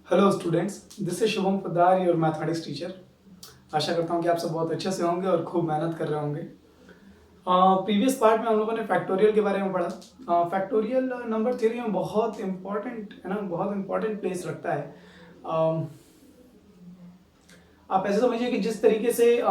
Hello students, this is Shubham Poddar, your mathematics teacher. आशा करता हूँ कि आप सब बहुत अच्छे से होंगे और खूब मेहनत कर रहे होंगे। प्रीवियस पार्ट में हम लोगों ने फैक्टोरियल के बारे में पढ़ा। फैक्टोरियल नंबर थ्योरी में बहुत इंपॉर्टेंट है ना, बहुत इंपॉर्टेंट प्लेस रखता है। आप ऐसे समझिए कि जिस तरीके से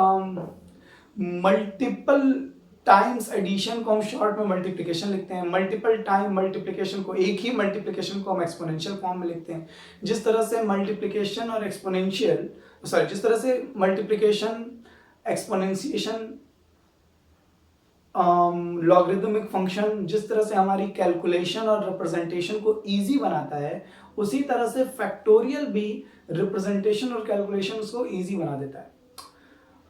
मल्टीपल टाइम्स एडिशन को हम शॉर्ट में मल्टीप्लिकेशन लिखते हैं, मल्टीपल टाइम मल्टीप्लिकेशन को, एक ही मल्टीप्लिकेशन को हम एक्सपोनेंशियल फॉर्म में लिखते हैं। जिस तरह से मल्टीप्लिकेशन और एक्सपोनेंशियल जिस तरह से मल्टीप्लिकेशन एक्सपोनेंशिएशन लॉगरिदमिक फंक्शन जिस तरह से हमारी कैलकुलेशन और रिप्रेजेंटेशन को इजी बनाता है, उसी तरह से फैक्टोरियल भी रिप्रेजेंटेशन और कैलकुलेशन को इजी बना देता है।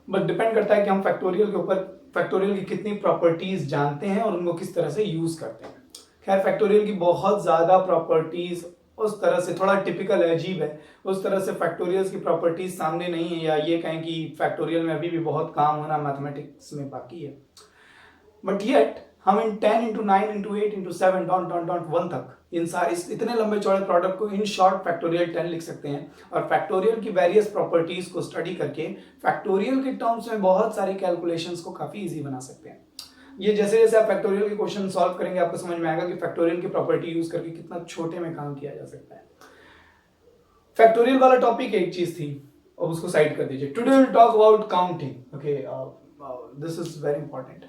बट डिपेंड करता है कि हम फैक्टोरियल के ऊपर फैक्टोरियल की कितनी प्रॉपर्टीज जानते हैं और उनको किस तरह से यूज करते हैं। खैर, फैक्टोरियल की बहुत ज्यादा प्रॉपर्टीज उस तरह से थोड़ा टिपिकल है, अजीब है, उस तरह से फैक्टोरियल्स की प्रॉपर्टीज सामने नहीं है, या ये कहें कि फैक्टोरियल में अभी भी बहुत काम होना मैथमेटिक्स में बाकी है। बट येट हम इन 10 into 9 into 8 into 7 dot dot dot 1 तक इन सारे इतने लंबे चौड़े प्रोडक्ट को इन शॉर्ट फैक्टोरियल 10 लिख सकते हैं और फैक्टोरियल की वेरियस प्रॉपर्टीज को स्टडी करके फैक्टोरियल के टर्म्स में बहुत सारी कैलकुलेशंस को काफी इजी बना सकते हैं। ये जैसे जैसे आप फैक्टोरियल के क्वेश्चन सॉल्व करेंगे आपको समझ में आएगा कि फैक्टोरियल की प्रॉपर्टी यूज करके कितना छोटे में काम किया जा सकता है। फैक्टोरियल वाला टॉपिक एक चीज थी, अब उसको साइड कर दीजिए। Today will talk about counting. Okay, this is very important.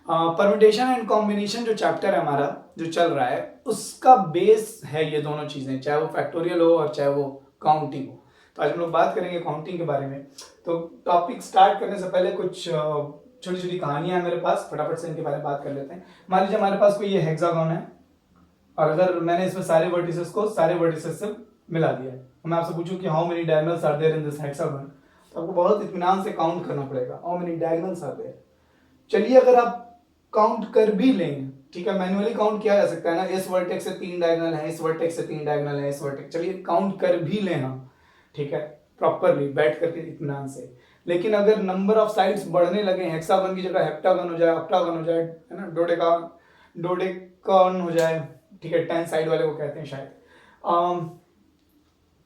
Permutation and combination जो चैप्टर है हमारा जो चल रहा है, उसका बेस है ये दोनों चीजें, चाहे वो फैक्टोरियल हो और चाहे वो काउंटिंग हो। तो आज हम लोग बात करेंगे काउंटिंग के बारे में। तो टॉपिक स्टार्ट करने से पहले कुछ छोटी छोटी कहानियां हैं मेरे पास, फटाफट से इनके बारे में बात कर लेते हैं। मान लीजिए हमारे पास कोई ये हेक्सागोन है और अगर मैंने इसमें सारे वर्टिसेस को सारे वर्टिसेस से मिला दिया है, मैं आपसे पूछूं कि how many diagonals are there in this hexagon, तो आपको बहुत इत्मीनान से काउंट करना पड़ेगा how many diagonals are there. चलिए अगर आप काउंट कर भी लेंगे, ठीक है, मैन्युअली काउंट किया जा सकता है ना, इस वर्टेक्स से 3 डायगोनल है, इस वर्टेक्स से 3 डायगोनल है, इस वर्टेक्स, चलिए काउंट कर भी लें हम, ठीक है, प्रॉपरली बैठ करके इत्मीनान से। लेकिन अगर नंबर ऑफ साइड्स बढ़ने लगे, हेक्सागन की जगह हेप्टागन हो जाए, ऑक्टागन हो जाए, है ना, डोडेकान हो जाए, ठीक है, 10 साइड वाले को कहते हैं शायद,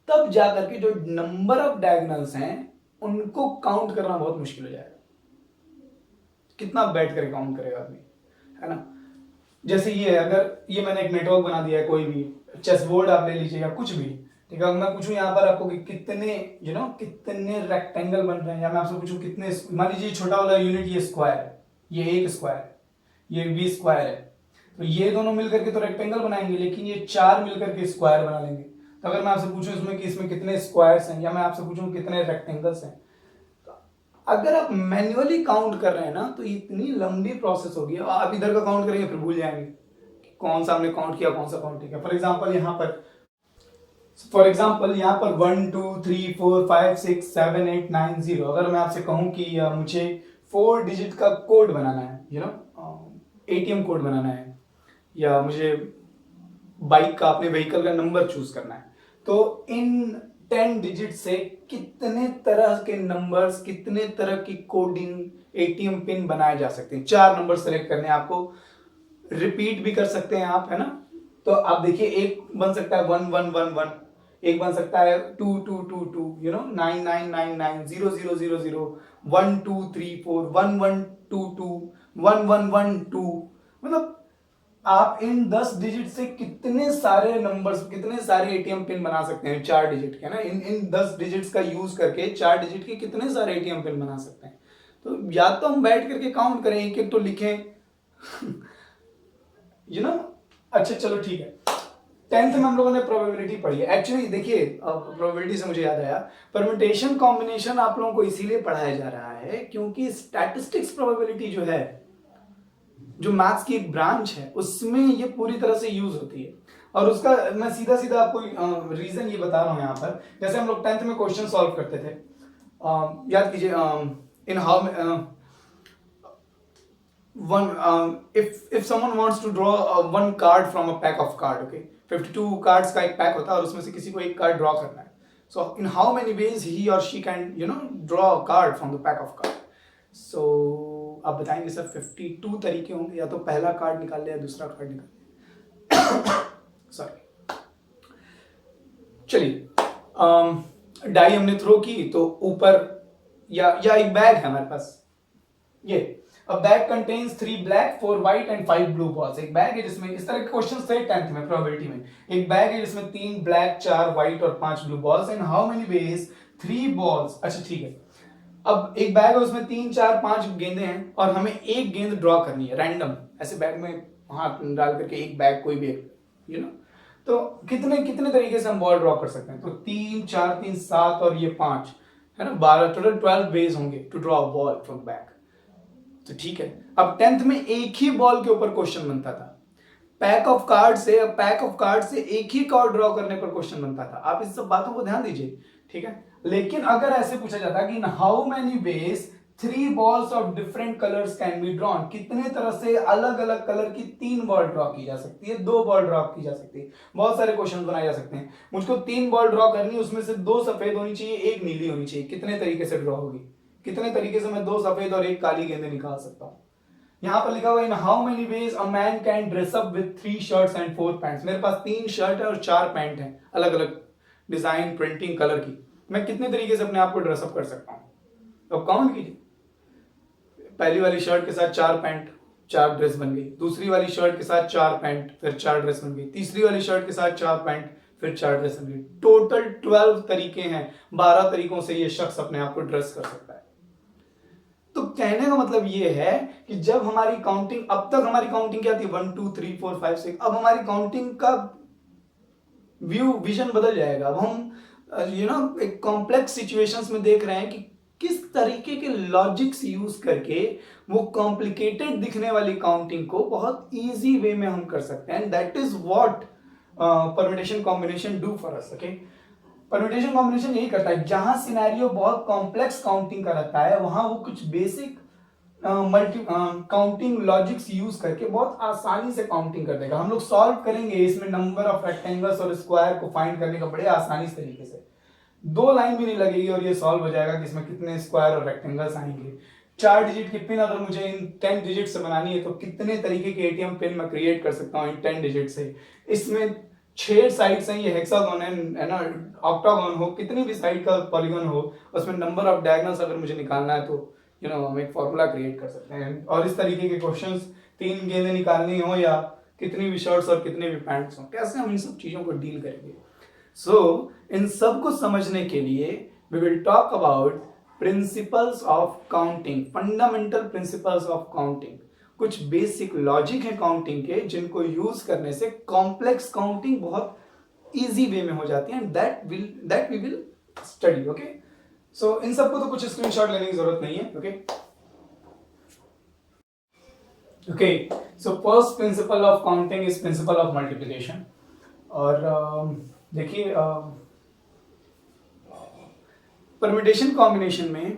तब जा करके जो नंबर ऑफ डायगोनल्स हैं उनको काउंट करना बहुत मुश्किल हो जाएगा। कितना बैठ कर काउंट करेगा आदमी, है ना। जैसे ये है, अगर ये मैंने एक नेटवर्क बना दिया है, कोई भी चेस बोर्ड आप ले लीजिए या कुछ भी, ठीक है, मैं पूछूं यहाँ पर आपको कि कितने कितने रेक्टेंगल बन रहे हैं, या मैं आपसे पूछूं कितने, मान लीजिए छोटा वाला यूनिट ये स्क्वायर है, ये एक स्क्वायर है, ये भी स्क्वायर है, तो ये दोनों मिलकर के तो रेक्टेंगल बनाएंगे, लेकिन ये चार मिलकर के स्क्वायर बना लेंगे। तो अगर मैं आपसे पूछूं इसमें कि इसमें कितने स्क्वायर्स हैं, या मैं आपसे पूछूं कितने रेक्टेंगल्स हैं, अगर आप मैन्युअली काउंट कर रहे हैं ना तो इतनी लंबी प्रोसेस होगी, आप इधर का काउंट करेंगे फिर भूल जाएंगे कौन सा हमने काउंट किया, कौन सा काउंट किया। फॉर एग्जांपल यहाँ पर 1 2 3 4 5 6 7 8 9 0, अगर मैं आपसे कहूं कि मुझे 4 डिजिट का कोड बनाना है, एटीएम कोड बनाना है, या मुझे बाइक का, अपने व्हीकल का नंबर चूज करना है, तो इन 10 डिजिट से कितने तरह के नंबर्स, कितने तरह की कोडिंग एटीएम पिन बनाए जा सकते हैं। 4 नंबर सेलेक्ट करने हैं आपको, रिपीट भी कर सकते हैं आप, है ना। तो आप देखिए, एक बन सकता है 1 1 1 1, एक बन सकता है 2 2 2 2, 9 9 9 9 0 0 0 0 1 2 3 4 1 1 2 2 1 1 1 2, मतलब आप इन 10 डिजिट से कितने सारे नंबर्स, कितने सारे एटीएम पिन बना सकते हैं, 4 डिजिट के ना, इन 10 डिजिट्स का यूज करके 4 डिजिट के कितने सारे एटीएम पिन बना सकते हैं। तो या तो हम बैठ करके काउंट करें, एक एक तो लिखें अच्छा चलो ठीक है। 10th में हम लोगों ने प्रोबेबिलिटी पढ़ी है। एक्चुअली देखिए, प्रोबेबिलिटी से मुझे याद आया, परम्यूटेशन कॉम्बिनेशन आप लोगों को इसीलिए पढ़ाया जा रहा है क्योंकि स्टैटिस्टिक्स प्रोबेबिलिटी जो है, जो मैथ्स की एक ब्रांच है, उसमें ये पूरी तरह से यूज होती है। और उसका मैं सीधा सीधा आपको रीजन ये बता रहा हूं यहाँ पर। जैसे हम लोग 10th में क्वेश्चन सॉल्व करते थे, याद कीजिए, in how one if someone wants to draw one card from a pack of card, okay, 52 cards का एक पैक होता है और उसमें से किसी को एक कार्ड ड्रॉ करना है। so in how many ways he or she can draw a card from the pack of card? so आप बताएंगे सर 52 तरीके होंगे, या तो पहला कार्ड निकाल ले या दूसरा कार्ड निकाल ले। सॉरी, चलिए डाई हमने थ्रो की तो ऊपर या एक बैग है हमारे पास, ये अ bag contains 3 black 4 white and 5 blue balls. एक बैग है जिसमें इस तरह के क्वेश्चंस थे 10th में प्रोबेबिलिटी में। एक बैग है जिसमें 3 ब्लैक 4 व्हाइट और 5 blue balls and how many veg 3 balls. अच्छा ठीक है, अब एक बैग है उसमें 3 4 5 गेंदें हैं और हमें एक गेंद ड्रॉ करनी है रैंडम, ऐसे बैग में हाथ डाल करके एक बैग कोई भी यू नो। तो कितने कितने तरीके से हम बॉल ड्रॉ कर सकते हैं, तो 3 4 3 7 और ये 5 है ना, 12 टोटल 12 वेज होंगे to draw ball from bag. तो ठीक है, अब 10th में एक ही बॉल के ऊपर क्वेश्चन बनता था, पैक ऑफ कार्ड से एक ही कार्ड ड्रॉ करने पर क्वेश्चन बनता था। आप इस सब बातों को ध्यान दीजिए, ठीक है। लेकिन अगर ऐसे पूछा जाता कि how many veg 3 balls of different colours can be drawn, कितने तरह से अलग अलग कलर की 3 बॉल ड्रॉ की जा सकती है, 2 बॉल ड्रॉ की जा सकती है, बहुत सारे क्वेश्चन बनाए जा सकते हैं। मुझको 3 बॉल ड्रॉ करनी है, उसमें से 2 सफेद होनी चाहिए, 1 नीली होनी चाहिए, कितने तरीके से ड्रॉ होगी, कितने तरीके से मैं 2 सफेद और 1 काली गेंदें निकाल सकता हूं। यहां पर लिखा हुआ इन how many veg a man can dress up with 3 shirts and 4 pants. मेरे पास 3 शर्ट है और 4 पैंट है, अलग अलग डिजाइन प्रिंटिंग कलर की, मैं कितने तरीके से अपने आप को ड्रेसअप कर सकता हूं, तो काउंट कीजिए। पहली वाली शर्ट के साथ 4 पैंट, 4 ड्रेस बन गई, दूसरी वाली शर्ट के साथ 4 पैंट फिर 4 ड्रेस बन गई, तीसरी वाली शर्ट के साथ 4 पैंट फिर 4 ड्रेस बन गई। टोटल 12 तरीके हैं, 12 तरीकों से ये शख्स अपने आप को ड्रेस कर सकता है। तो कहने का मतलब ये है कि जब हमारी काउंटिंग, अब तक हमारी काउंटिंग क्या थी 1 2 3 4 5 6, अब हमारी काउंटिंग का विजन बदल जाएगा। अब हम एक कॉम्प्लेक्स सिचुएशंस में देख रहे हैं कि किस तरीके के लॉजिक्स यूज करके वो कॉम्प्लिकेटेड दिखने वाली काउंटिंग को बहुत इजी वे में हम कर सकते हैं। That is what permutation combination do for us. Okay, permutation combination यही करता है, जहां सिनेरियो बहुत कॉम्प्लेक्स काउंटिंग का रहता है वहां वो कुछ basic multi counting logics use करके बहुत आसानी से काउंटिंग कर देगा। हम लोग सॉल्व करेंगे इसमें नंबर ऑफ रेक्टेंगल्स और स्क्वायर को फाइंड करने का बड़े आसानी से तरीके से, 2 लाइन भी नहीं लगेगी और ये सॉल्व हो जाएगा कि इसमें कितने स्क्वायर और रेक्टेंगल्स आएंगे। 4 डिजिट की पिन अगर मुझे इन 10 डिजिट से बनानी है तो कितने तरीके के एटीएम पिन मैं क्रिएट कर सकता हूँ इन 10 डिजिट से। इसमें 6 साइड्स हैं, ये हेक्सागोन है ना, ऑक्टागोन हो, कितनी भी साइड का पॉलीगन हो, उसमें नंबर ऑफ डायगोनल्स अगर मुझे निकालना है तो हम एक फॉर्मूला क्रिएट कर सकते हैं। और इस तरीके के क्वेश्चंस, 3 गेंदें निकालनी हो या कितनी भी शर्ट्स और कितने भी पैंट्स हो, कैसे हम इन सब चीजों को डील करेंगे। सो इन सब को समझने के लिए we will talk about principles of counting, fundamental principles of counting. कुछ बेसिक लॉजिक है काउंटिंग के जिनको यूज करने से कॉम्प्लेक्स काउंटिंग बहुत इजी वे में हो जाती है, that we will study. Okay, so इन सबको तो कुछ स्क्रीनशॉट लेने की जरूरत नहीं है। Okay okay, so first principle of counting is principle of multiplication. और देखिए परम्यूटेशन कॉम्बिनेशन में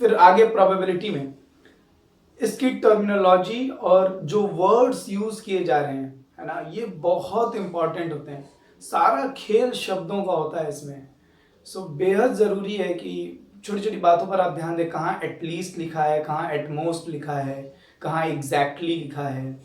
फिर आगे प्रोबेबिलिटी में इसकी टर्मिनोलॉजी और जो वर्ड्स यूज किए जा रहे हैं, है ना, ये बहुत इंपॉर्टेंट होते हैं। सारा खेल शब्दों का होता है इसमें। सो बेहद जरूरी है कि छोटी छोटी बातों पर आप ध्यान दें, कहाँ एटलीस्ट लिखा है, कहाँ एटमोस्ट लिखा है, कहाँ एग्जैक्टली लिखा है,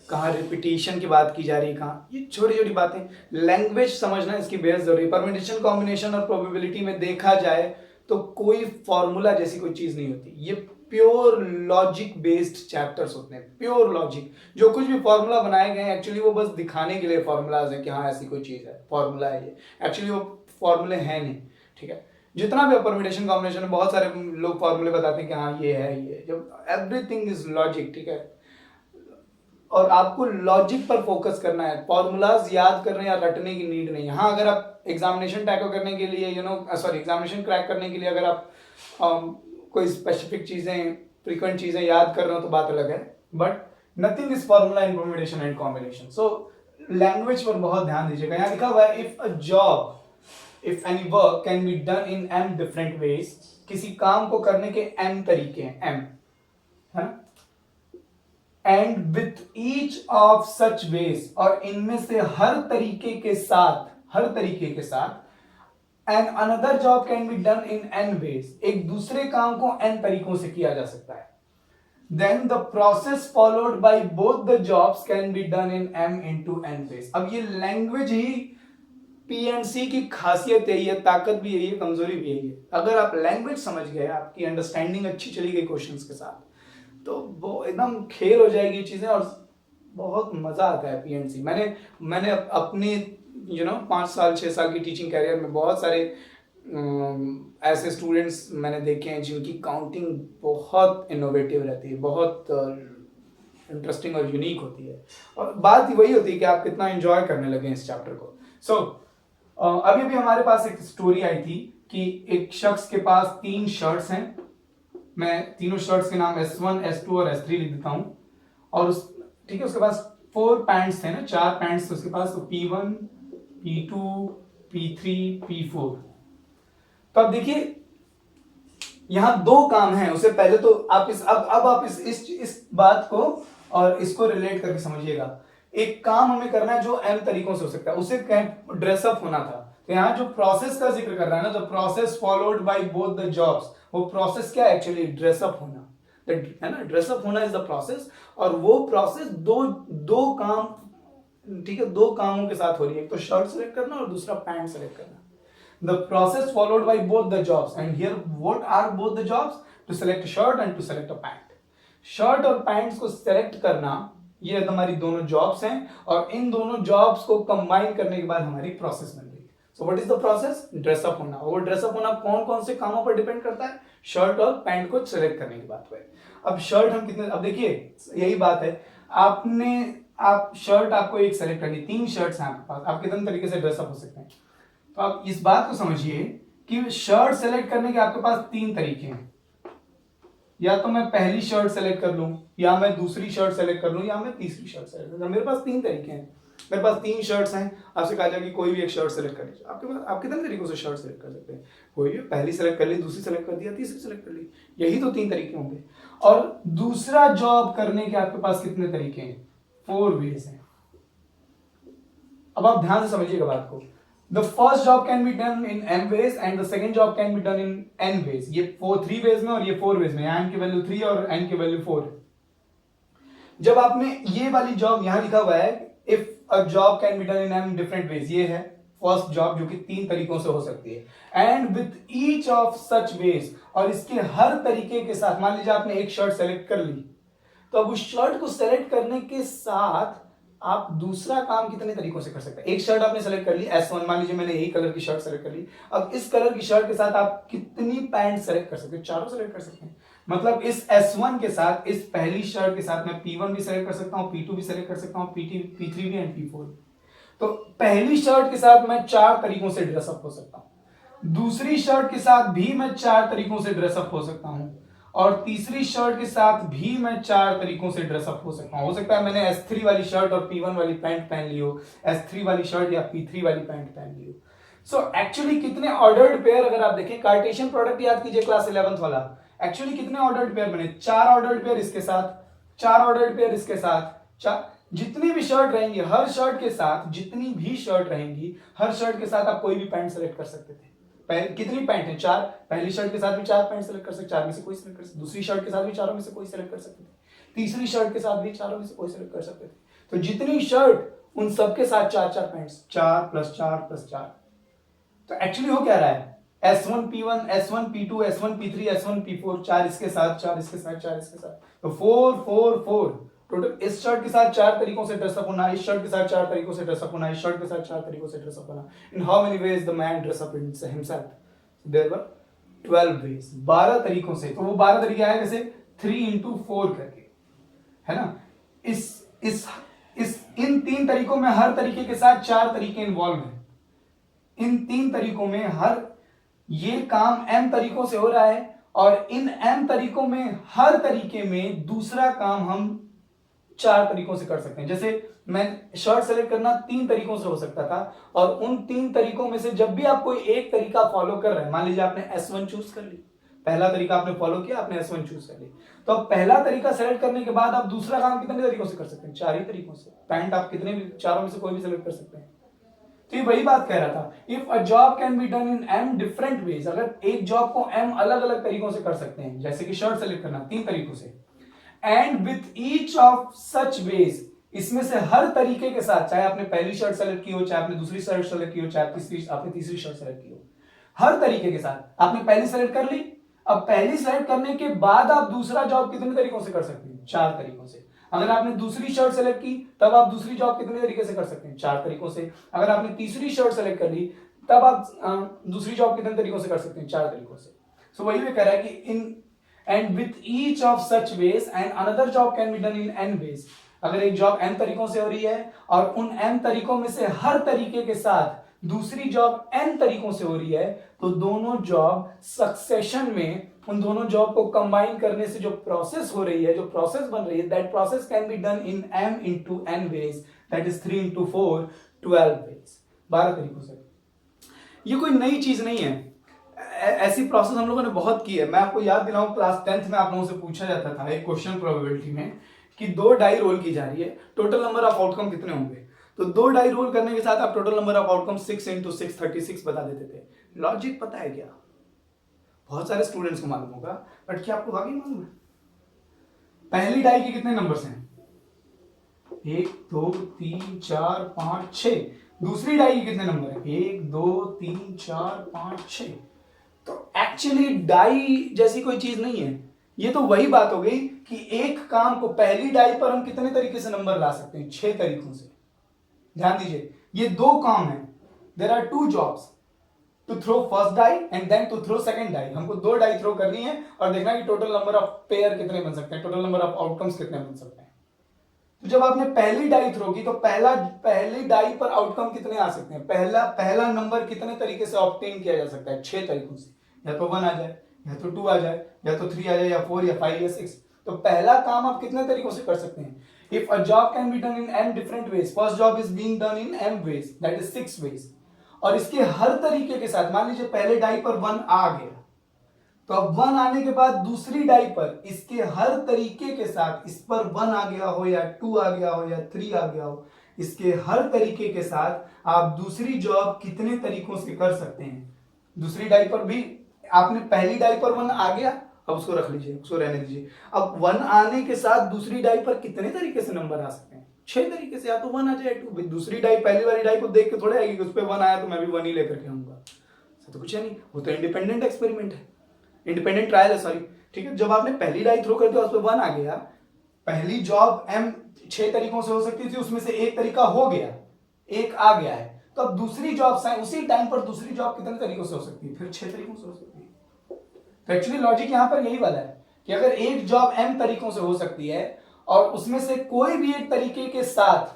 कहाँ रिपीटेशन की बात की जा रही है, कहाँ, ये छोटी छोटी बातें, लैंग्वेज समझना इसकी बेहद जरूरी है। परम्यूटेशन कॉम्बिनेशन और प्रोबेबिलिटी में देखा जाए तो कोई फॉर्मूला जैसी कोई चीज नहीं होती, ये प्योर लॉजिक बेस्ड चैप्टर्स होते हैं। प्योर लॉजिक, जो कुछ भी फॉर्मूला बनाए गए हैं एक्चुअली वो बस दिखाने के लिए फॉर्मूलाज है कि हाँ ऐसी कोई चीज है, फॉर्मूला है ये, एक्चुअली वो फॉर्मूले हैं नहीं। ठीक है, जितना भी परम्यूटेशन कॉम्बिनेशन में बहुत सारे लोग फॉर्मूले बताते हैं कि हाँ ये है, ये, जब एवरीथिंग इज लॉजिक। ठीक है, और आपको लॉजिक पर फोकस करना है, फॉर्मूलाज याद करने या रटने की नीड नहीं है। हाँ, अगर आप एग्जामिनेशन टैकल करने के लिए एग्जामिनेशन क्रैक करने के लिए अगर आप कोई स्पेसिफिक चीजें, फ्रीक्वेंट चीजें याद कर रहे हो तो बात अलग है, but nothing is formula in permutation and combination. So language पर बहुत ध्यान दीजिएगा। यहाँ लिखा हुआ है if any work can be done in m different veg, किसी काम को करने के m तरीके हैं, m है ना, and with each of such ways, और इनमें से हर तरीके के साथ and another job can be done in n ways, एक दूसरे काम को n तरीकों से किया जा सकता है। Then the process followed by both the jobs can be done in m into n ways. अब ये लैंग्वेज ही पीएनसी की खासियत यही है, ताकत भी यही है, कमजोरी भी यही है। अगर आप लैंग्वेज समझ गए, आपकी अंडरस्टैंडिंग अच्छी चली गई क्वेश्चंस के साथ, तो वो एकदम खेल हो जाएगी चीजें और बहुत मजा आता है पीएनसी। मैंने अपनी 5 साल 6 साल की टीचिंग कैरियर में बहुत सारे ऐसे स्टूडेंट्स मैंने देखे हैं जिनकी काउंटिंग बहुत इनोवेटिव रहती है, बहुत इंटरेस्टिंग और यूनिक होती है। और बात वही होती है कि आप कितना एंजॉय करने लगे इस चैप्टर को। सो अभी भी हमारे पास एक स्टोरी आई थी कि एक शख्स के पास 3 शर्ट्स हैं। मैं तीनों शर्ट्स के नाम S1, S2 और S3 लिख देता हूं। और ठीक है, उसके पास 4 पैंट्स थे ना, 4 पैंट्स थे उसके पास, तो P1, P2, P3, P4। तो अब देखिए यहां 2 काम हैं। उससे पहले तो आप अब आप इस बात को और इसको रिलेट करके समझिएगा। एक काम हमें करना है जो m तरीकों से हो सकता है, उसे ड्रेसअप होना था। तो यहाँ जो प्रोसेस का जिक्र कर रहा है ना, the process followed by both the jobs, वो प्रोसेस क्या है एक्चुअली? ड्रेसअप होना है ना, ड्रेसअप होना इज द प्रोसेस। और वो प्रोसेस दो काम, ठीक है, 2 कामों के साथ हो रही है। एक तो शर्ट सेलेक्ट करना और दूसरा पैंट सेलेक्ट करना। The process followed by both the jobs, and here what are both the jobs? To select a shirt and to select a pant. Shirt और पैंट्स को सेलेक्ट करना, ये हमारी दोनों जॉब्स हैं, और इन दोनों जॉब्स को कंबाइन करने के बाद हमारी प्रोसेस बन गई। So what is the process? Dress up होना। और ड्रेसअप होना कौन कौन से कामों पर डिपेंड करता है? शर्ट और पैंट को सेलेक्ट करने की बात हुई। अब शर्ट हम कितने, अब देखिए यही बात है, आप शर्ट आपको एक सेलेक्ट करनी, 3 शर्ट्स हैं आपके पास, आप कितने तरीके से ड्रेसअप हो सकते हैं। तो आप इस बात को समझिए कि शर्ट सेलेक्ट करने के आपके पास 3 तरीके हैं। या तो मैं पहली शर्ट सेलेक्ट कर लूं, या मैं दूसरी शर्ट सेलेक्ट कर लूं, या मैं तीसरी शर्ट सेलेक्ट कर लूं। मेरे पास 3 तरीके हैं। मेरे पास 3 शर्ट्स हैं, आपसे कहा जाए कि कोई भी एक शर्ट सेलेक्ट कर लीजिए। आपके पास आप कितने तरीकों से शर्ट सेलेक्ट कर सकते हैं? कोई भी, पहली सेलेक्ट कर ली, दूसरी सेलेक्ट कर दिया, तीसरी सेलेक्ट कर ली, यही तो 3 तरीके होंगे। और दूसरा जॉब करने के आपके पास कितने तरीके हैं? 4 वेज हैं। अब आप ध्यान से समझिएगा बात को। The first job can be done in m ways and the second job can be done in n ways. ये 3 ways में और ये 4 ways में, n की वैल्यू 3 और n की वैल्यू 4 है। जब आपने ये वाली जॉब यहां लिखा हुआ है, if a job can be done in m different ways, ये है फर्स्ट जॉब जो कि 3 तरीकों से हो सकती है। And with each of such ways, और इसके हर तरीके के साथ, मान लीजिए आपने एक शर्ट सेलेक्ट कर ली, तो अब उस शर्ट को सेलेक्ट करने के साथ आप दूसरा काम कितने तरीकों से कर सकते हैं? एक शर्ट आपने सेलेक्ट कर ली S1, मान लीजिए मैंने यही कलर की शर्ट सेलेक्ट कर ली। अब इस कलर की शर्ट के साथ आप कितनी पैंट सेलेक्ट कर सकते हैं? 4 सेलेक्ट कर सकते हैं। मतलब इस S1 के साथ, इस पहली शर्ट के साथ मैं P1 भी सेलेक्ट कर सकता हूं, P2 भी सेलेक्ट कर सकता हूं, P3 भी एंड P4। तो पहली शर्ट के साथ मैं 4 तरीकों से ड्रेसअप हो सकता हूं, दूसरी शर्ट के साथ भी मैं 4 तरीकों से ड्रेसअप हो सकता हूं, और तीसरी शर्ट के साथ भी मैं 4 तरीकों से ड्रेसअप हो सकता हूं। हो सकता है मैंने S3 वाली शर्ट और P1 वाली पैंट पहन ली हो, S3 वाली शर्ट या P3 वाली पैंट पहन ली हो। सो एक्चुअली कितने ऑर्डर्ड पेयर, अगर आप देखें कार्टेशियन प्रोडक्ट याद कीजिए क्लास 11th वाला, एक्चुअली कितने ऑर्डर्ड पेयर बने? 4 ऑर्डर्ड पेयर इसके साथ, 4 ऑर्डर्ड पेयर इसके साथ, जितनी भी शर्ट रहेंगी, हर शर्ट के साथ जितनी भी शर्ट रहेंगी, हर शर्ट के साथ आप कोई भी पैंट सेलेक्ट कर सकते थे। कितनी पैंट है? 4। पहली शर्ट के साथ भी 4 पैंट सेलेक्ट कर सकते, 4 में से कोई सेलेक्ट कर सकते। दूसरी शर्ट के साथ भी 4 में से कोई सेलेक्ट कर सकते थे। तीसरी शर्ट के साथ भी 4 में से कोई सेलेक्ट कर सकते थे। तो जितनी शर्ट, उन सबके साथ 4-4 पैंट्स, 4 + 4 + 4। तो एक्चुअली हो क्या रहा है? S1 P1, S1 P2, S1 P3, S1 P4, 4 इसके साथ, 4 इसके साथ, 4 इसके साथ, तो 4 4 4 टोटल। इस शर्ट के साथ 4 तरीकों से ड्रेसअप होना, इस शर्ट के साथ 4 तरीकों से ड्रेसअप होना, इस शर्ट के साथ 4 तरीकों से ड्रेसअप होना। In how many ways the man dress up himself? There were 12 ways, 12 तरीकों से। तो वो 12 तरीके आए जैसे 3 × 4 करके, है ना। इन 3 तरीकों में हर तरीके के साथ 4 तरीके इन्वॉल्व हैं। इन 3 तरीकों में ये काम m तरीकों से हो रहा है, और इन m तरीकों में हर तरीके में दूसरा काम हम 4 तरीकों से कर सकते हैं। जैसे मैं शर्ट सेलेक्ट करना 3 तरीकों से हो सकता था, और उन 3 तरीकों में से जब भी आप कोई एक तरीका फॉलो कर रहे हैं, मान लीजिए आपने S1 चूज कर ली, पहला तरीका आपने फॉलो किया, आपने S1 चूज कर ली, तो अब पहला तरीका सेलेक्ट करने के बाद आप दूसरा काम कितने तरीकों से कर सकते हैं? 4 ही तरीकों से। पैंट आप कितने भी 4 में से कोई भी सेलेक्ट कर सकते हैं। तो ये वही बात कह रहा था, if a job can be done in m different veg, अगर एक जॉब को m अलग अलग तरीकों से कर सकते हैं, जैसे कि शर्ट सेलेक्ट करना 3 तरीकों से, and with each of such ways, इसमें से हर तरीके के साथ, चाहे आपने पहली शर्ट सेलेक्ट की हो, चाहे आपने दूसरी शर्ट सेलेक्ट की हो, चाहे आपने तीसरी शर्ट सेलेक्ट की हो, हर तरीके के साथ आपने पहली सेलेक्ट कर ली। अब पहली सेलेक्ट करने के बाद आप दूसरा जॉब कितने तरीकों से कर सकते हैं? 4 तरीकों से। अगर आपने दूसरी शर्ट सेलेक्ट की तब आप दूसरी जॉब कितने तरीके से कर सकते हैं? 4 तरीकों से। अगर आपने तीसरी शर्ट सेलेक्ट कर ली तब आप दूसरी जॉब कितने तरीकों से कर सकते हैं? 4 तरीकों से। सो वही वे कह रहा है कि in and with each of such ways and another job can be done in N ways. अगर एक जॉब n तरीकों से हो रही है और उन n तरीकों में से हर तरीके के साथ दूसरी जॉब n तरीकों से हो रही है, तो दोनों जॉब सक्सेशन में, उन दोनों जॉब को कंबाइन करने से जो प्रोसेस हो रही है, जो प्रोसेस बन रही है, that process can be done in m into n ways, that is 3 into 4, 12 ways, 12 तरीकों से। ये कोई नई चीज नहीं है, ऐसी प्रोसेस हम लोगों ने बहुत की है। मैं आपको याद दिलाऊं, क्लास 10th में आप लोगों से पूछा जाता था एक क्वेश्चन प्रोबेबिलिटी में कि 2 डाई रोल की जा रही है, टोटल नंबर ऑफ आउटकम कितने होंगे? तो 2 डाई रोल करने के साथ आप total number of outcome 6 into 6 36 बता देते थे। लॉजिक पता है क्या? बहुत सारे स्टूडेंट्स को मालूम होगा, बट क्या आपको वाकई मालूम है? पहली डाई के कितने नंबर्स हैं? 1 2 3 4 5 6। दूसरी डाई के कितने नंबर हैं? 1 2 3 4 5 6। तो एक्चुअली डाई जैसी कोई चीज नहीं है। ये तो वही बात हो गई कि एक काम को पहली डाई पर हम कितने तरीके से नंबर ला सकते हैं? 6 तरीकों से। ध्यान दीजिए, ये 2 काम है। There are 2 jobs, to throw first die and then to throw second die. हमको 2 डाई थ्रो करनी है और देखना कि टोटल नंबर ऑफ पेयर कितने बन सकते हैं, टोटल नंबर ऑफ आउटकम्स कितने बन सकते हैं। तो जब आपने पहली डाई थ्रो की तो पहली डाई पर आउटकम कितने आ सकते हैं? पहला नंबर कितने तरीके से ऑब्टेन किया जा सकता है? 6 तरीकों से। या तो 1 आ जाए, या तो 2 आ जाए, या तो 3 आ जाए, या 4 या 5 या 6। तो पहला काम आप कितने तरीकों से कर सकते हैं? If a job can be done in m different ways, first job is being done in m ways, that is 6 ways. और इसके हर तरीके के साथ, मान लीजिए पहले डाई पर 1 आ गया, तो अब 1 आने के बाद दूसरी डाई पर इसके हर तरीके के साथ, इस पर 1 आ गया हो या 2 आ गया हो या 3 आ गया हो, इसके हर तरीके के साथ आप दूसरी जॉब कितने तरीकों से कर सकते हैं? दूसरी डाई पर भी आपने पहली डाई पर 1 आ गया, अब उसको रख लीजिए, उसको रहने दीजिए। अब 1 आने के साथ दूसरी डाई पर कितने तरीके से नंबर आ सकते हैं? 6 तरीके से। या तो 1 आ जाए, 2। दूसरी डाई पहली वाली डाई को देख के थोड़े आएगी कि उस पर 1 आया तो मैं भी 1 ही लेकर के आऊंगा। तो कुछ है नहीं, वो तो इंडिपेंडेंट एक्सपेरिमेंट है, इंडिपेंडेंट ट्रायल है, सॉरी। ठीक है, जब आपने पहली डाई थ्रो कर दिया, उस पर 1 आ गया, पहली जॉब m 6 तरीकों से हो सकती थी, उसमें से एक तरीका हो गया, एक आ गया है, तो अब दूसरी जॉब उसी टाइम पर दूसरी जॉब कितने तरीकों से हो सकती है? फिर 6 तरीकों से हो सकती है। तो एक्चुअली लॉजिक यहां पर यही वाला है कि अगर एक जॉब m तरीकों से हो सकती है और उसमें से कोई भी एक तरीके के साथ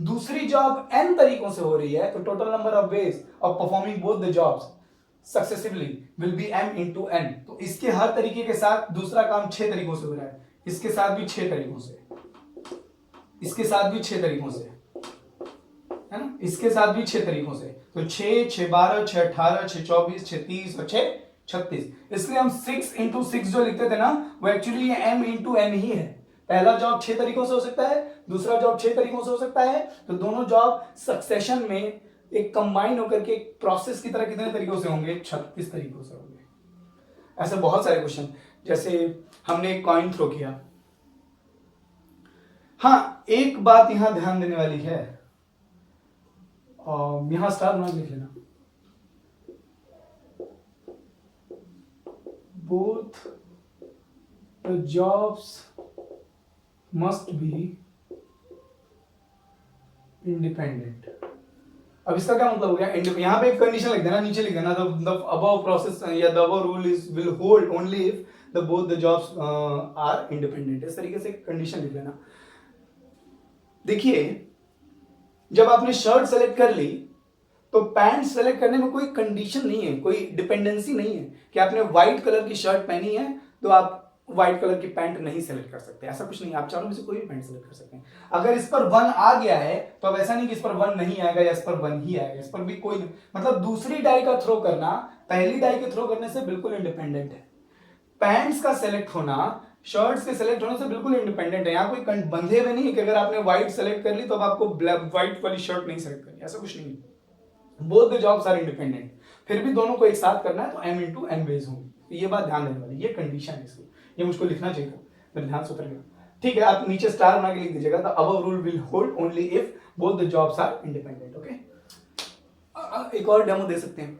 दूसरी जॉब n तरीकों से हो रही है, तो total number of ways of performing both the jobs successively will be m into n। तो इसके हर तरीके के साथ दूसरा काम 6 तरीकों से हो रहा है, इसके साथ भी 6 तरीकों से, इसके साथ भी 6 तरीकों से, है ना, इसके साथ भी 6 तरीकों से। तो 6 6 12 6 18 6 24 6 30 और 6 36। इसलिए हम 6 into 6 जो लिखते थे ना, वो एक्चुअली ये m into n ही है। पहला जॉब 6 तरीकों से हो सकता है, दूसरा जॉब 6 तरीकों से हो सकता है, तो दोनों जॉब सक्सेशन में एक कंबाइन होकर के एक प्रोसेस की तरह कितने तरीकों से होंगे? 36 तरीकों से होंगे। ऐसे बहुत सारे क्वेश्चन, जैसे हमने एक कॉइन थ्रो किया। हाँ, एक बात यहां ध्यान देने वाली है, और यहां स्टार नाम लिख लेना। Both the jobs must be independent. अब इसका क्या मतलब हो गया? यहां पे एक कंडीशन लिख देना, नीचे लिख देना, द अबव प्रोसेस या the above rule is will hold only if the both the jobs are independent. इस तरीके से कंडीशन लिख देना। देखिए, जब आपने शर्ट सेलेक्ट कर ली तो पैंट सेलेक्ट करने में कोई कंडीशन नहीं है, कोई डिपेंडेंसी नहीं है कि आपने व्हाइट कलर की शर्ट पहनी है तो आप व्हाइट कलर की पैंट नहीं सेलेक्ट कर सकते। ऐसा कुछ नहीं, आप चारों में से कोई भी पैंट सेलेक्ट कर सकते हैं। अगर इस पर 1 आ गया है तो अब ऐसा नहीं कि इस पर 1 नहीं आएगा या इस पर 1 ही आएगा, इस पर भी कोई, मतलब दूसरी डाई का थ्रो करना पहली डाई के थ्रो करने से बिल्कुल इंडिपेंडेंट है। पैंट्स का सेलेक्ट होना शर्ट्स के सेलेक्ट होने से बिल्कुल इंडिपेंडेंट है। यहाँ कोई बंधे हुए नहीं है कि अगर आपने व्हाइट सेलेक्ट कर ली तो अब आपको व्हाइट वाली शर्ट नहीं सेलेक्ट करनी, ऐसा कुछ नहीं है। Both the jobs are independent. फिर भी दोनों को एक साथ करना है तो m into n वेज होंगे। ये बात ध्यान देने वाली, ये कंडीशन है इसकी, ये मुझको लिखना चाहिए था, मैं ध्यान से उतर गया। ठीक है, आप नीचे स्टार बना के लिख दीजिएगा, the above rule will hold only if both the jobs are independent. Okay, एक और डेमो दे सकते हैं।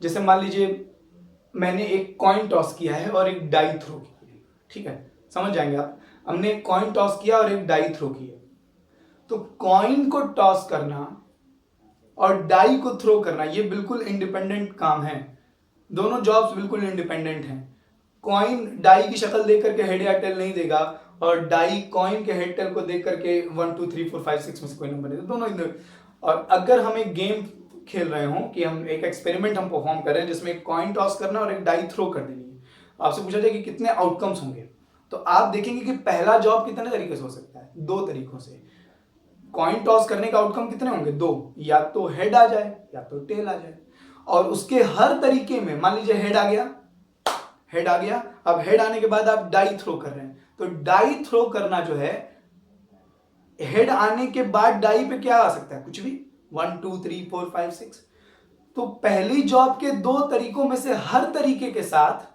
जैसे मान लीजिए मैंने एक कॉइन टॉस किया है और एक डाई थ्रो की है, ठीक है, समझ जाएंगे आप। हमने कॉइन टॉस किया और एक डाई थ्रो की है, तो कॉइन को टॉस करना और डाई को थ्रो करना ये बिल्कुल इंडिपेंडेंट काम है, दोनों जॉब्स बिल्कुल इंडिपेंडेंट हैं। कॉइन डाई की शक्ल देख करके हेड या टेल नहीं देगा और डाई कॉइन के हेड टेल को देख करके 1 2 3 4 5 6 में से कोई नंबर नहीं, दोनों। और अगर हम एक गेम खेल रहे हो कि हम एक एक्सपेरिमेंट हम परफॉर्म कर रहे हैं जिसमें एक कॉइन टॉस करना और एक डाई थ्रो कर देनी है, आपसे पूछा जाए कि कितने आउटकम्स होंगे, तो आप देखेंगे कि पहला जॉब कितने तरीके से हो सकता है, 2 तरीकों से। कॉइन टॉस करने का आउटकम कितने होंगे, 2, या तो हेड आ जाए या तो टेल आ जाए। और उसके हर तरीके में मान लीजिए हेड आ गया, हेड आ गया, अब हेड आने के बाद आप डाई थ्रो कर रहे हैं, तो डाई थ्रो करना जो है, हेड आने के बाद डाई पे क्या आ सकता है, कुछ भी, 1 2 3 4 5 6। तो पहली जॉब के 2 तरीकों में से हर तरीके के साथ,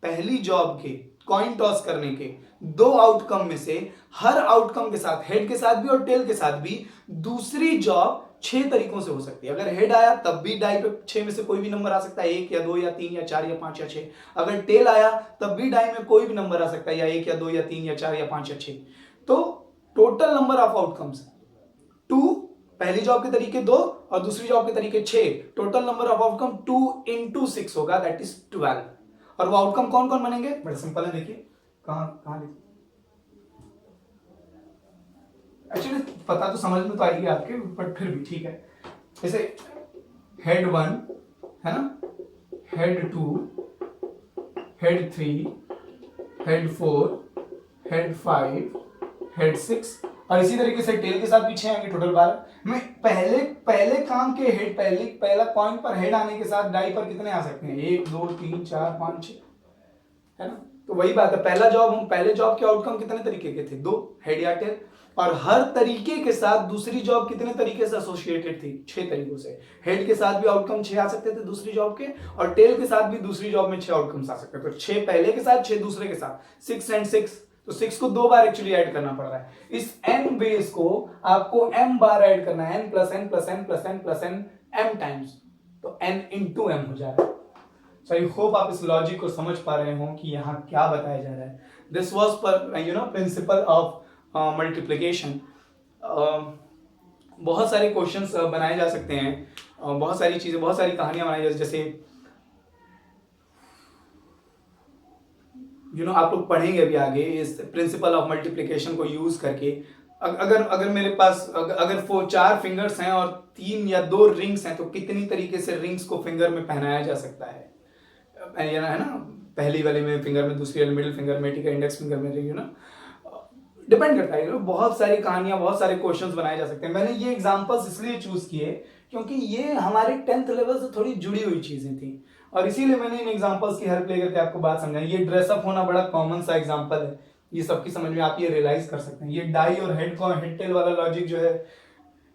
पहली जॉब के कॉइन टॉस करने के 2 आउटकम में से हर आउटकम के साथ, हेड के साथ भी और टेल के साथ भी, दूसरी जॉब 6 तरीकों से हो सकती है। अगर हेड आया तब भी डाई पे 6 में से कोई भी नंबर आ सकता है, 1 या 2 या 3 या 4 या 5 या 6। अगर टेल आया तब भी डाई में कोई भी नंबर आ सकता है, या 1 या 2 या 3 या 4 या 5 या 6। तो टोटल नंबर ऑफ आउटकम्स 2, पहली जॉब के तरीके 2 और दूसरी जॉब के तरीके 6, total number of outcome 2 into 6 होगा, दैट इज 12। और वो आउटकम कौन कौन बनेंगे, बड़े सिंपल है, देखिए कहां कहां देखिए, एक्चुअली पता तो समझ में तो आएगी आपके, बट फिर भी ठीक है। जैसे हेड 1 है ना, head 2, head 3, head 4, head 5, head 6, और इसी तरीके से टेल के साथ भी 6 आएंगे, टोटल 12। मैं पहले काम के हेड, पहला कॉइन पर हेड आने के साथ डाई पर कितने आ सकते हैं, 1 2 3 4 5 6, है ना। तो वही बात है, पहले जॉब के आउटकम कितने तरीके के थे, 2, हेड या टेल। और हर तरीके के साथ दूसरी जॉब कितने तरीके से एसोसिएटेड थी, 6 तरीकों से। हेड के साथ भी आउटकम 6 आ सकते थे दूसरी जॉब के, और टेल के साथ भी दूसरी जॉब में 6 आउटकम्स आ सकते थे। तो 6 पहले के साथ, 6 दूसरे के साथ, 6 and 6। तो 6 को 2 बार एक्चुअली ऐड करना पड़ रहा है। इस n बेस को आपको m बार ऐड करना है, n plus n plus n plus n plus n m times, तो n into m हो जाएगा। सो आई होप आप इस लॉजिक को समझ पा रहे हो कि यहाँ क्या बताया जा रहा है। दिस वॉज पर प्रिंसिपल ऑफ मल्टीप्लिकेशन। बहुत सारे क्वेश्चंस बनाए जा सकते हैं, बहुत सारी चीजें, बहुत सारी कहानियां बनाई जा, जैसे आप लोग पढ़ेंगे अभी आगे इस प्रिंसिपल ऑफ मल्टीप्लिकेशन को यूज करके। अगर मेरे पास अगर 4 फिंगर्स हैं और 3 या 2 रिंग्स हैं, तो कितनी तरीके से रिंग्स को फिंगर में पहनाया जा सकता है ना, पहली वाले में फिंगर में, दूसरी वाले मिडिल फिंगर में, ठीक है, इंडेक्स फिंगर में, डिपेंड करता है। बहुत सारी कहानियां, बहुत सारे क्वेश्चंस बनाए जा सकते हैं। मैंने ये एग्जांपल्स इसलिए चूज किए क्योंकि ये हमारे 10th लेवल से थोड़ी जुड़ी हुई चीजें थी, और इसीलिए मैंने इन एग्जांपल्स की हेल्प लेकर के आपको बात समझाई। ये ड्रेसअप होना बड़ा कॉमन सा एग्जांपल है, ये सबकी समझ में आप ये रियलाइज कर सकते हैं। ये डाई और हेड टेल वाला लॉजिक जो है,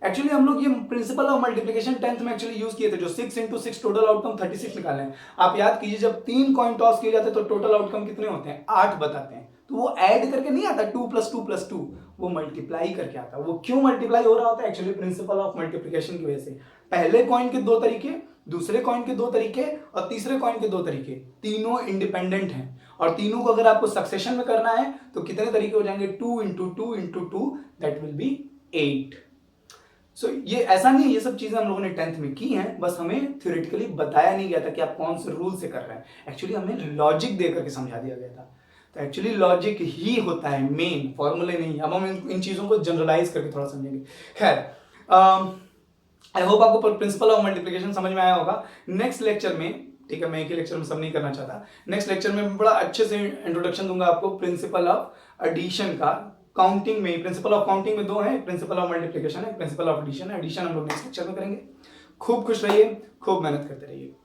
एक्चुअली हम लोग ये प्रिंसिपल ऑफ मल्टीप्लिकेशन 10th में एक्चुअली यूज किए थे, जो 6 into 6 टोटल आउटकम 36 निकाले हैं। आप याद कीजिए, जब 3 कॉइन टॉस किए जाते हैं तो टोटल आउटकम कितने होते हैं, 8 बताते हैं। तो वो ऐड करके नहीं आता 2 + 2 + 2, वो मल्टीप्लाई करके आता है। वो क्यों मल्टीप्लाई हो रहा होता है, एक्चुअली प्रिंसिपल ऑफ मल्टीप्लिकेशन की वजह से। पहले कॉइन के 2 तरीके, दूसरे कॉइन के 2 तरीके और तीसरे कॉइन के 2 तरीके, तीनों इंडिपेंडेंट हैं, और तीनों को अगर आपको सक्सेशन में करना है तो कितने तरीके हो जाएंगे, 2 into 2 into 2, that will be 8। सो ये ऐसा नहीं है, ये सब चीजें हम लोगों ने 10th में की हैं, बस हमें थ्योरेटिकली बताया नहीं गया था कि आप कौन से रूल से कर रहे हैं। एक्चुअली हमें लॉजिक देकर के समझा दिया गया था। तो एक्चुअली लॉजिक ही होता है मेन, फॉर्मूले नहीं। अब हम इन चीजों को जनरलाइज करके थोड़ा समझेंगे। खैर, आई होप आपको प्रिंसिपल ऑफ मल्टीप्लिकेशन समझ में आया होगा। नेक्स्ट लेक्चर में, ठीक है, मैं एक ही लेक्चर में सब नहीं करना चाहता, नेक्स्ट लेक्चर में बड़ा अच्छे से इंट्रोडक्शन दूंगा आपको प्रिंसिपल ऑफ एडिशन का। काउंटिंग में, प्रिंसिपल ऑफ काउंटिंग में 2 है, प्रिंसिपल ऑफ मल्टीप्लिकेशन है, प्रिंसिपल ऑफ एडिशन है। एडिशन हम लोग नेक्स्ट लेक्चर में करेंगे। खूब खुश रहिए, खूब मेहनत करते रहिए।